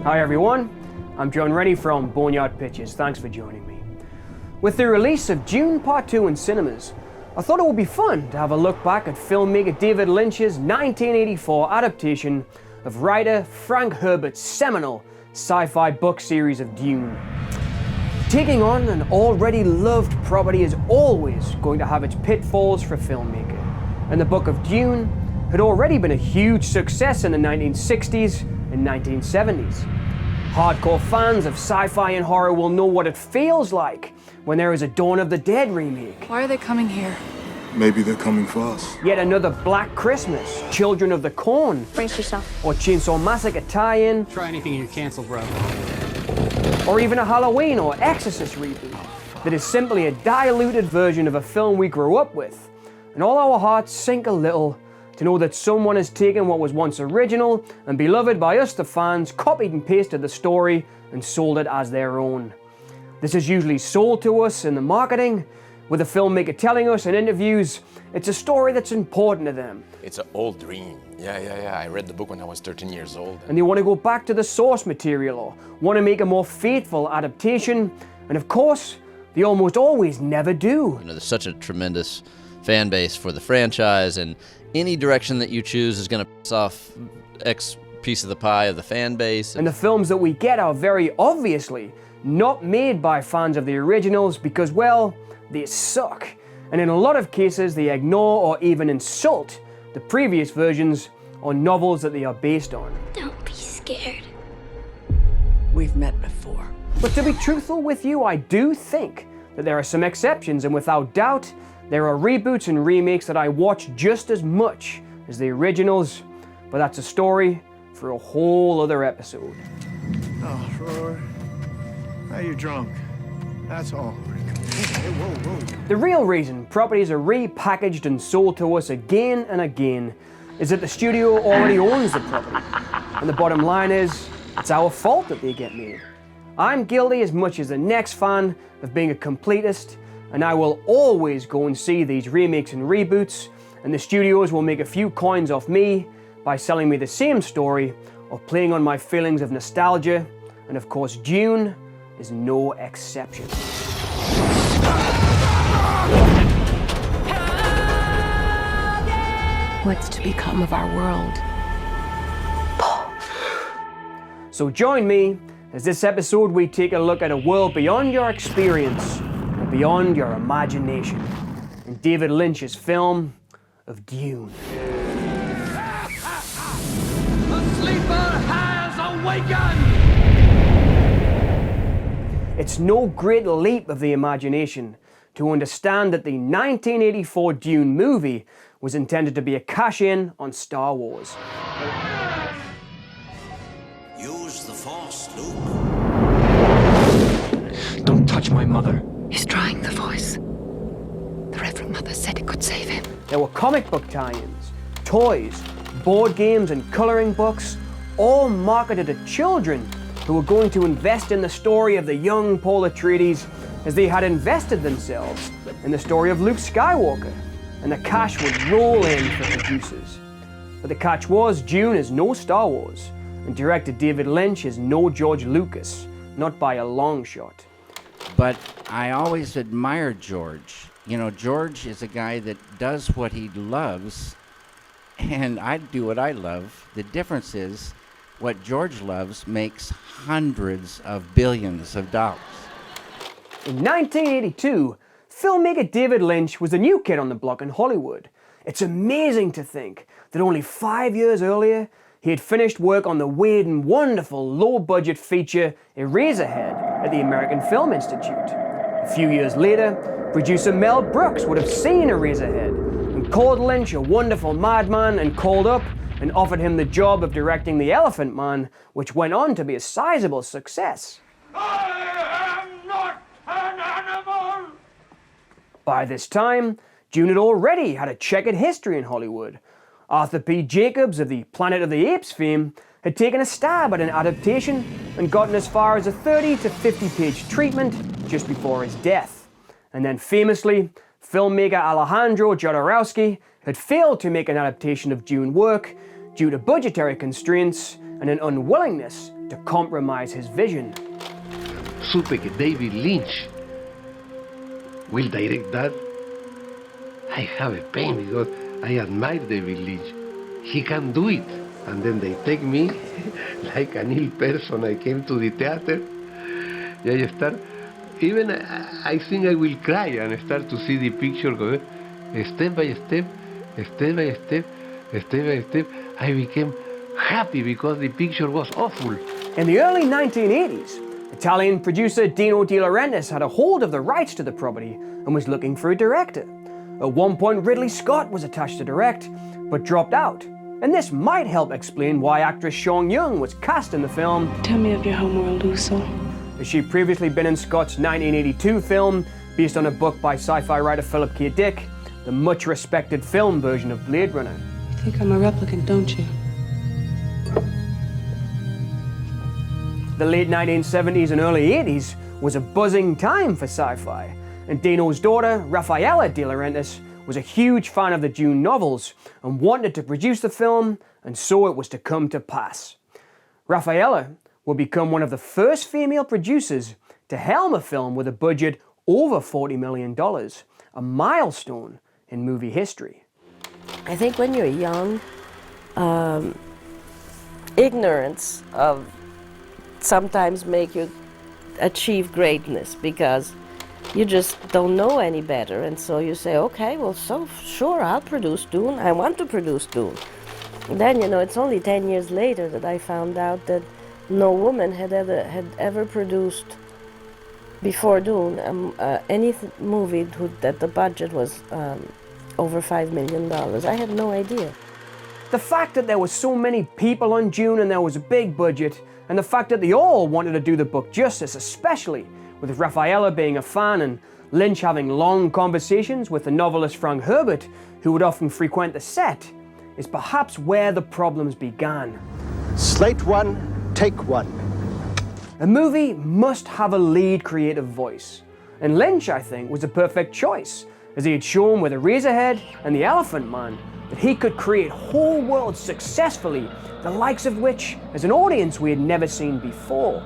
Hi everyone, I'm John Rennie from Boneyard Pictures. Thanks for joining me. With the release of Dune Part 2 in cinemas, I thought it would be fun to have a look back at filmmaker David Lynch's 1984 adaptation of writer Frank Herbert's seminal sci-fi book series of Dune. Taking on an already loved property is always going to have its pitfalls for a filmmaker, and the Book of Dune had already been a huge success in the 1960s and 1970s. Hardcore fans of sci-fi and horror will know what it feels like when there is a Dawn of the Dead remake. Why are they coming here? Maybe they're coming for us. Yet another Black Christmas, Children of the Corn, Brace yourself. or Chainsaw Massacre tie-in, Try anything and you cancel, bro. or even a Halloween or Exorcist reboot that is simply a diluted version of a film we grew up with. And all our hearts sink a little to know that someone has taken what was once original and beloved by us the fans, copied and pasted the story and sold it as their own. This is usually sold to us in the marketing, with the filmmaker telling us in interviews it's a story that's important to them. It's an old dream. Yeah. I read the book when I was 13 years old. And they want to go back to the source material or want to make a more faithful adaptation. And of course, they almost always never do. There's such a tremendous fan base for the franchise, and any direction that you choose is going to piss off X piece of the pie of the fan base. And the films that we get are very obviously not made by fans of the originals because, well, they suck. And in a lot of cases, they ignore or even insult the previous versions or novels that they are based on. Don't be scared. We've met before. But to be truthful with you, I do think that there are some exceptions, and without doubt, there are reboots and remakes that I watch just as much as the originals, but that's a story for a whole other episode. Oh, Roy. Now you're drunk. That's all. Hey, whoa. The real reason properties are repackaged and sold to us again and again is that the studio already owns the property. And the bottom line is, it's our fault that they get made. I'm guilty as much as the next fan of being a completist, and I will always go and see these remakes and reboots, and the studios will make a few coins off me by selling me the same story or playing on my feelings of nostalgia, and of course Dune is no exception. What's to become of our world? So join me as this episode we take a look at a world beyond your experience and beyond your imagination in David Lynch's film of Dune. The sleeper has awakened! It's no great leap of the imagination to understand that the 1984 Dune movie was intended to be a cash-in on Star Wars. Use the Force, Luke. Don't touch my mother. He's trying the voice. The Reverend Mother said it could save him. There were comic book tie-ins, toys, board games and coloring books, all marketed to children who were going to invest in the story of the young Paul Atreides as they had invested themselves in the story of Luke Skywalker, and the cash would roll in for producers. But the catch was, Dune is no Star Wars, and director David Lynch is no George Lucas, not by a long shot. But I always admired George. You know, George is a guy that does what he loves, and I do what I love. The difference is, what George loves makes hundreds of billions of dollars. In 1982, filmmaker David Lynch was the new kid on the block in Hollywood. It's amazing to think that only 5 years earlier, he had finished work on the weird and wonderful low-budget feature Eraserhead at the American Film Institute. A few years later, producer Mel Brooks would have seen Eraserhead and called Lynch a wonderful madman and called up and offered him the job of directing The Elephant Man, which went on to be a sizable success. I am not an animal! By this time, Dune had already had a checkered history in Hollywood. Arthur P. Jacobs of the Planet of the Apes fame had taken a stab at an adaptation and gotten as far as a 30 to 50 page treatment just before his death. And then famously, filmmaker Alejandro Jodorowsky had failed to make an adaptation of Dune work due to budgetary constraints and an unwillingness to compromise his vision. Supe que David Lynch will direct that. I have a pain because I admire David Lynch. He can do it. And then they take me like an ill person. I came to the theater. I start, even I think I will cry and start to see the picture go step by step, step by step, step by step. I became happy because the picture was awful. In the early 1980s, Italian producer Dino De Laurentiis had a hold of the rights to the property and was looking for a director. At one point, Ridley Scott was attached to direct, but dropped out. And this might help explain why actress Sean Young was cast in the film. Tell me of your homeworld, Uso. As she'd previously been in Scott's 1982 film, based on a book by sci-fi writer Philip K. Dick, the much-respected film version of Blade Runner. You think I'm a replicant, don't you? The late 1970s and early 80s was a buzzing time for sci-fi, and Dino's daughter, Raffaella De Laurentiis, was a huge fan of the Dune novels and wanted to produce the film, and so it was to come to pass. Raffaella would become one of the first female producers to helm a film with a budget over $40 million, a milestone in movie history. I think when you're young, ignorance of sometimes make you achieve greatness because you just don't know any better, and so you say, okay, well, so sure, I'll produce Dune. I want to produce Dune. And then, it's only 10 years later that I found out that no woman had ever produced before Dune any movie that the budget was over $5 million. I had no idea. The fact that there were so many people on Dune and there was a big budget, and the fact that they all wanted to do the book justice, especially with Raffaella being a fan and Lynch having long conversations with the novelist Frank Herbert, who would often frequent the set, is perhaps where the problems began. Slate one, take one. A movie must have a lead creative voice, and Lynch, I think, was the perfect choice, as he had shown with Eraserhead and The Elephant Man that he could create whole worlds successfully, the likes of which, as an audience, we had never seen before.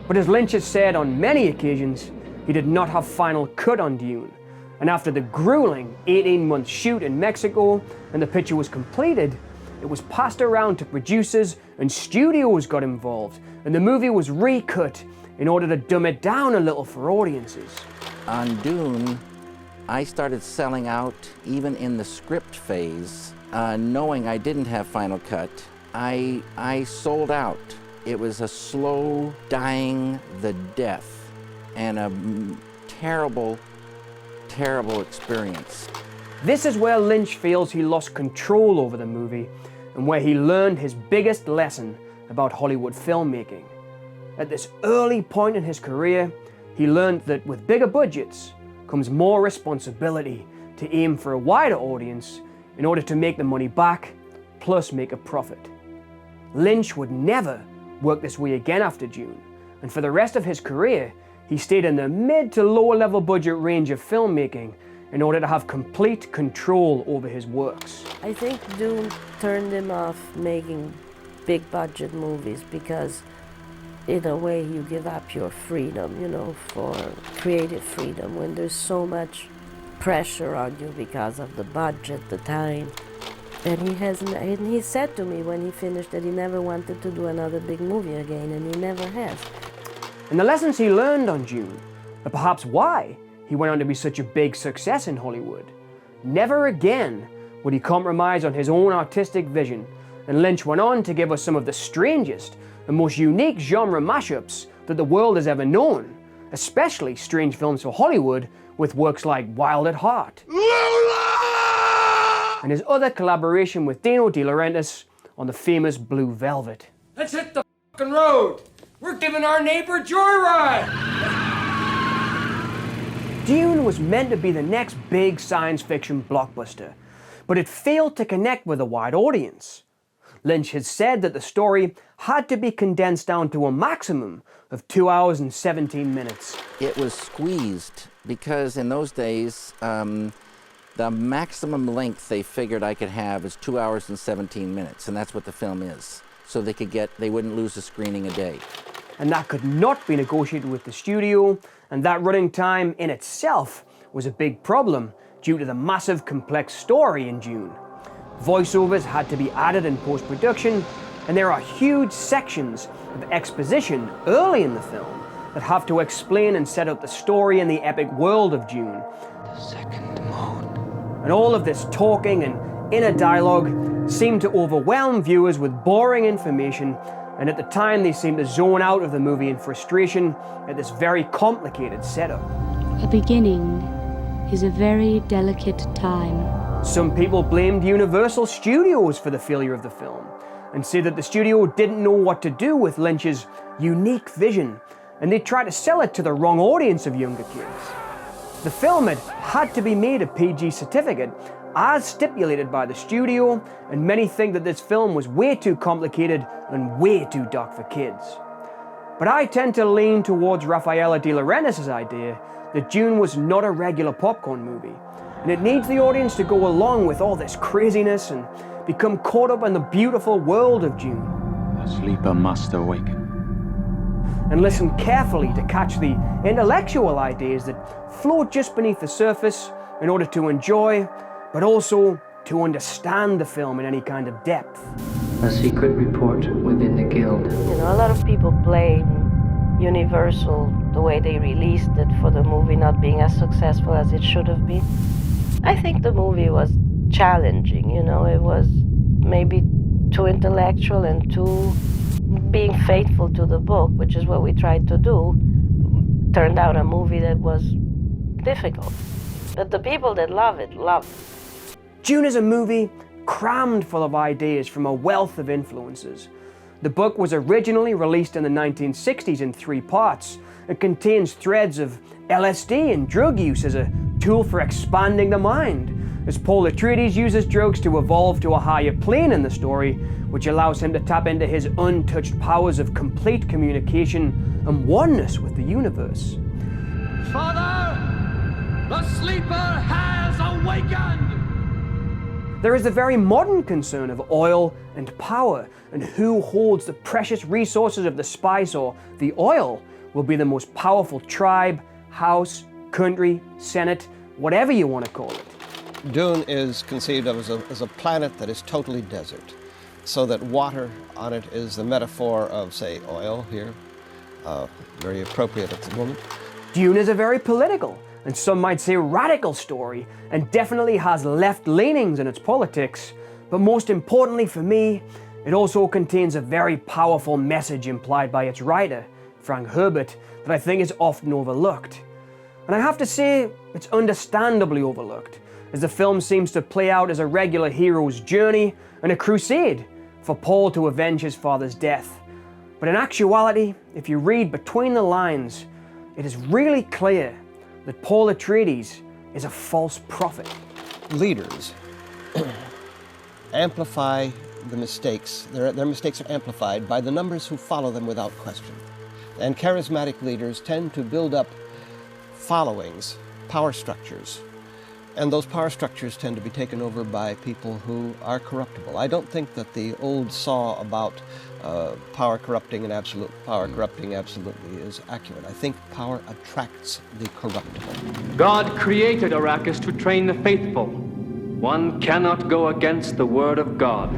But as Lynch has said on many occasions, he did not have final cut on Dune, and after the grueling 18-month shoot in Mexico and the picture was completed, it was passed around to producers and studios got involved, and the movie was recut in order to dumb it down a little for audiences. On Dune, I started selling out even in the script phase, knowing I didn't have final cut. I sold out. It was a slow dying the death and a terrible, terrible experience. This is where Lynch feels he lost control over the movie and where he learned his biggest lesson about Hollywood filmmaking. At this early point in his career, he learned that with bigger budgets comes more responsibility to aim for a wider audience in order to make the money back, plus make a profit. Lynch would never work this way again after Dune, and for the rest of his career, he stayed in the mid to lower level budget range of filmmaking in order to have complete control over his works. I think Dune turned him off making big budget movies because in a way you give up your freedom, for creative freedom when there's so much pressure on you because of the budget, the time. And he said to me when he finished that he never wanted to do another big movie again, and he never has. And the lessons he learned on Dune are perhaps why he went on to be such a big success in Hollywood. Never again would he compromise on his own artistic vision, and Lynch went on to give us some of the strangest and most unique genre mashups that the world has ever known, especially strange films for Hollywood with works like Wild at Heart. And his other collaboration with Dino De Laurentiis on the famous Blue Velvet. Let's hit the fucking road. We're giving our neighbor joyride. Dune was meant to be the next big science fiction blockbuster, but it failed to connect with a wide audience. Lynch had said that the story had to be condensed down to a maximum of 2 hours and 17 minutes. It was squeezed because in those days, the maximum length they figured I could have is 2 hours and 17 minutes, and that's what the film is. so they wouldn't lose a screening a day. And that could not be negotiated with the studio, and that running time in itself was a big problem due to the massive complex story in Dune. Voiceovers had to be added in post-production, and there are huge sections of exposition early in the film that have to explain and set up the story in the epic world of Dune. The second mode. And all of this talking and inner dialogue seemed to overwhelm viewers with boring information, and at the time they seemed to zone out of the movie in frustration at this very complicated setup. A beginning is a very delicate time. Some people blamed Universal Studios for the failure of the film, and say that the studio didn't know what to do with Lynch's unique vision, and they tried to sell it to the wrong audience of younger kids. The film had to be made a PG certificate, as stipulated by the studio, and many think that this film was way too complicated and way too dark for kids. But I tend to lean towards Rafaela de Laurentiis' idea that Dune was not a regular popcorn movie, and it needs the audience to go along with all this craziness and become caught up in the beautiful world of Dune. The sleeper must awaken. And listen carefully to catch the intellectual ideas that float just beneath the surface in order to enjoy, but also to understand the film in any kind of depth. A secret report within the guild. You know, a lot of people blame Universal, the way they released it, for the movie not being as successful as it should have been. I think the movie was challenging, you know, it was maybe too intellectual and too being faithful to the book, which is what we tried to do, turned out a movie that was difficult. But the people that love it, love it. Dune is a movie crammed full of ideas from a wealth of influences. The book was originally released in the 1960s in 3 parts. It contains threads of LSD and drug use as a tool for expanding the mind, as Paul Atreides uses drugs to evolve to a higher plane in the story, which allows him to tap into his untouched powers of complete communication and oneness with the universe. Father, the sleeper has awakened! There is the very modern concern of oil and power, and who holds the precious resources of the spice or the oil will be the most powerful tribe, house, country, senate, whatever you want to call it. Dune is conceived of as a planet that is totally desert, so that water on it is the metaphor of, say, oil here, very appropriate at the moment. Dune is a very political, and some might say radical story, and definitely has left leanings in its politics, but most importantly for me, it also contains a very powerful message implied by its writer, Frank Herbert, that I think is often overlooked. And I have to say, it's understandably overlooked, as the film seems to play out as a regular hero's journey and a crusade for Paul to avenge his father's death. But in actuality, if you read between the lines, it is really clear that Paul Atreides is a false prophet. Leaders amplify the mistakes. Their mistakes are amplified by the numbers who follow them without question. And charismatic leaders tend to build up followings, power structures. And those power structures tend to be taken over by people who are corruptible. I don't think that the old saw about power corrupting and absolute power corrupting absolutely is accurate. I think power attracts the corruptible. God created Arrakis to train the faithful. One cannot go against the word of God.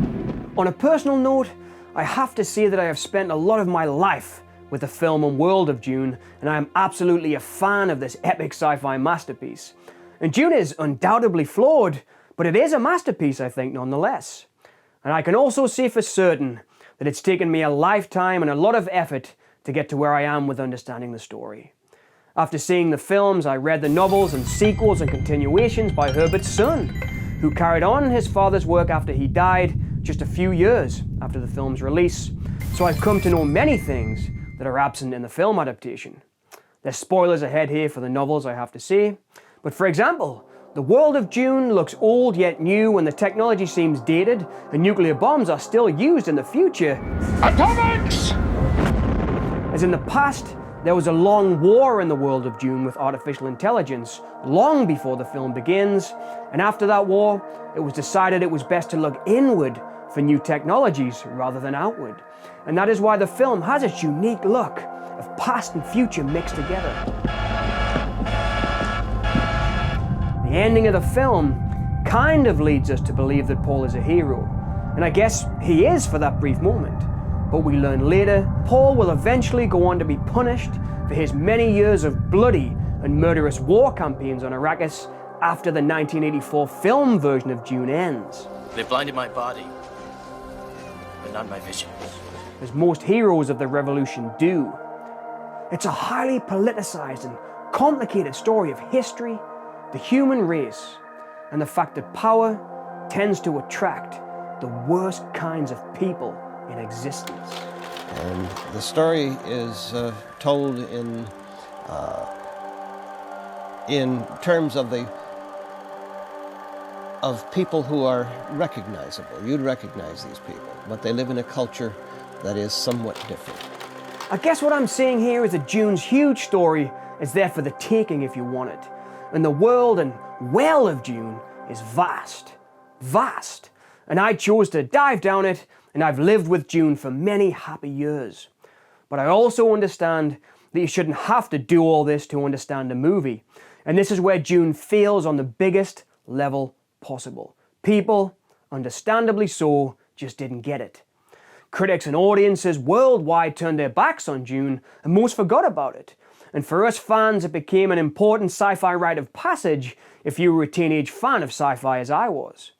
On a personal note, I have to say that I have spent a lot of my life with the film and world of Dune, and I am absolutely a fan of this epic sci-fi masterpiece. And Dune is undoubtedly flawed, but it is a masterpiece, I think, nonetheless. And I can also say for certain that it's taken me a lifetime and a lot of effort to get to where I am with understanding the story. After seeing the films, I read the novels and sequels and continuations by Herbert's son, who carried on his father's work after he died just a few years after the film's release. So I've come to know many things that are absent in the film adaptation. There's spoilers ahead here for the novels, I have to say. But for example, the world of Dune looks old yet new, and the technology seems dated, and nuclear bombs are still used in the future. Atomics! As in the past, there was a long war in the world of Dune with artificial intelligence, long before the film begins, and after that war, it was decided it was best to look inward for new technologies rather than outward. And that is why the film has its unique look of past and future mixed together. The ending of the film kind of leads us to believe that Paul is a hero, and I guess he is for that brief moment. But we learn later, Paul will eventually go on to be punished for his many years of bloody and murderous war campaigns on Arrakis after the 1984 film version of Dune ends. They blinded my body, but not my visions. As most heroes of the revolution do. It's a highly politicized and complicated story of history, the human race, and the fact that power tends to attract the worst kinds of people in existence. And the story is told in terms of people who are recognizable. You'd recognize these people, but they live in a culture that is somewhat different. I guess what I'm saying here is that Dune's huge story is there for the taking if you want it. And the world and well of Dune is vast, vast. And I chose to dive down it, and I've lived with Dune for many happy years. But I also understand that you shouldn't have to do all this to understand a movie. And this is where Dune fails on the biggest level possible. People, understandably so, just didn't get it. Critics and audiences worldwide turned their backs on Dune and most forgot about it. And for us fans, it became an important sci-fi rite of passage if you were a teenage fan of sci-fi as I was.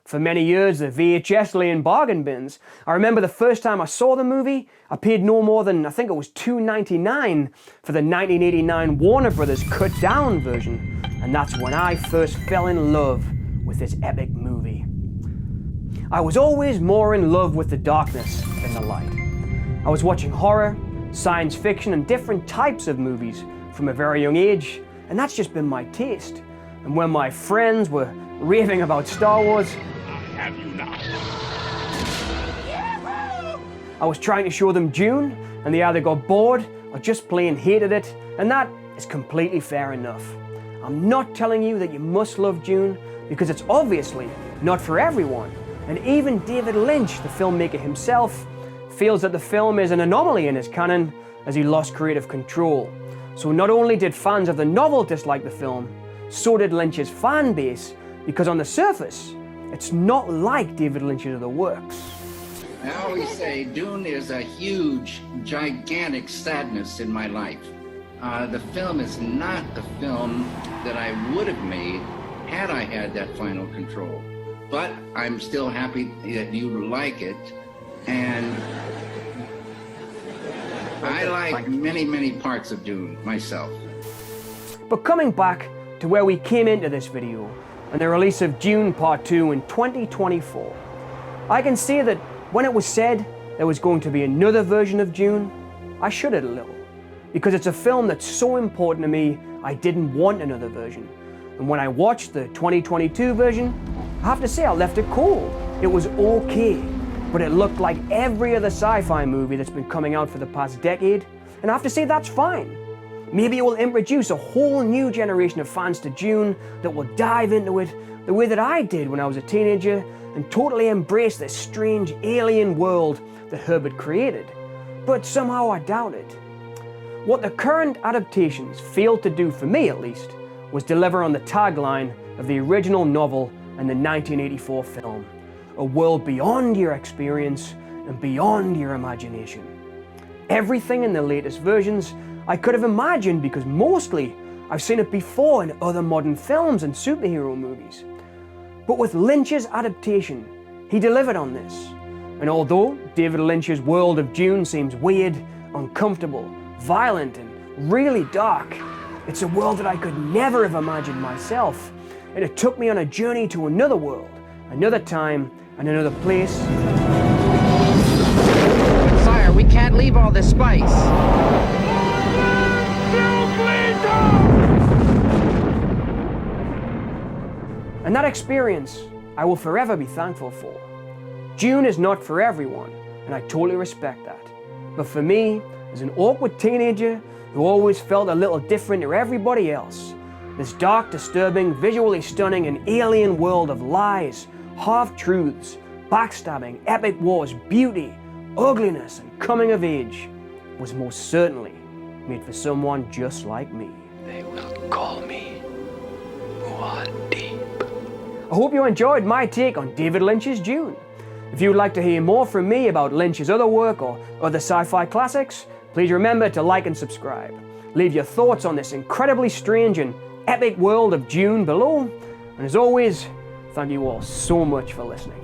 For many years, the VHS lay in bargain bins. I remember the first time I saw the movie, I paid no more than, I think it was $2.99 for the 1989 Warner Brothers cut down version. And that's when I first fell in love with this epic movie. I was always more in love with the darkness than the light. I was watching horror, science fiction, and different types of movies from a very young age, and that's just been my taste. And when my friends were raving about Star Wars, have you not? I was trying to show them Dune, and they either got bored or just plain hated it, and that is completely fair enough. I'm not telling you that you must love Dune, because it's obviously not for everyone. And even David Lynch, the filmmaker himself, feels that the film is an anomaly in his canon as he lost creative control. So not only did fans of the novel dislike the film, so did Lynch's fan base, because on the surface, it's not like David Lynch's other works. I always say Dune is a huge, gigantic sadness in my life. The film is not the film that I would have made had I had that final control. But I'm still happy that you like it, and I like many, many parts of Dune myself. But coming back to where we came into this video, and the release of Dune Part 2 in 2024, I can say that when it was said there was going to be another version of Dune, I shuddered a little, because it's a film that's so important to me, I didn't want another version. And when I watched the 2022 version, I have to say I left it cold. It was okay, but it looked like every other sci-fi movie that's been coming out for the past decade, and I have to say that's fine. Maybe it will introduce a whole new generation of fans to Dune that will dive into it the way that I did when I was a teenager and totally embrace this strange alien world that Herbert created. But somehow I doubt it. What the current adaptations failed to do, for me at least, was deliver on the tagline of the original novel and the 1984 film, a world beyond your experience and beyond your imagination. Everything in the latest versions I could have imagined, because mostly I've seen it before in other modern films and superhero movies. But with Lynch's adaptation, he delivered on this. And although David Lynch's world of Dune seems weird, uncomfortable, violent, and really dark, it's a world that I could never have imagined myself. And it took me on a journey to another world, another time, and another place. Sire, we can't leave all this spice. And that experience I will forever be thankful for. Dune is not for everyone, and I totally respect that. But for me, as an awkward teenager who always felt a little different to everybody else, this dark, disturbing, visually stunning, and alien world of lies, half-truths, backstabbing, epic wars, beauty, ugliness, and coming of age was most certainly made for someone just like me. They will call me Muad'Dib. I hope you enjoyed my take on David Lynch's Dune. If you would like to hear more from me about Lynch's other work or other sci-fi classics, please remember to like and subscribe. Leave your thoughts on this incredibly strange and epic world of Dune below. And as always, thank you all so much for listening.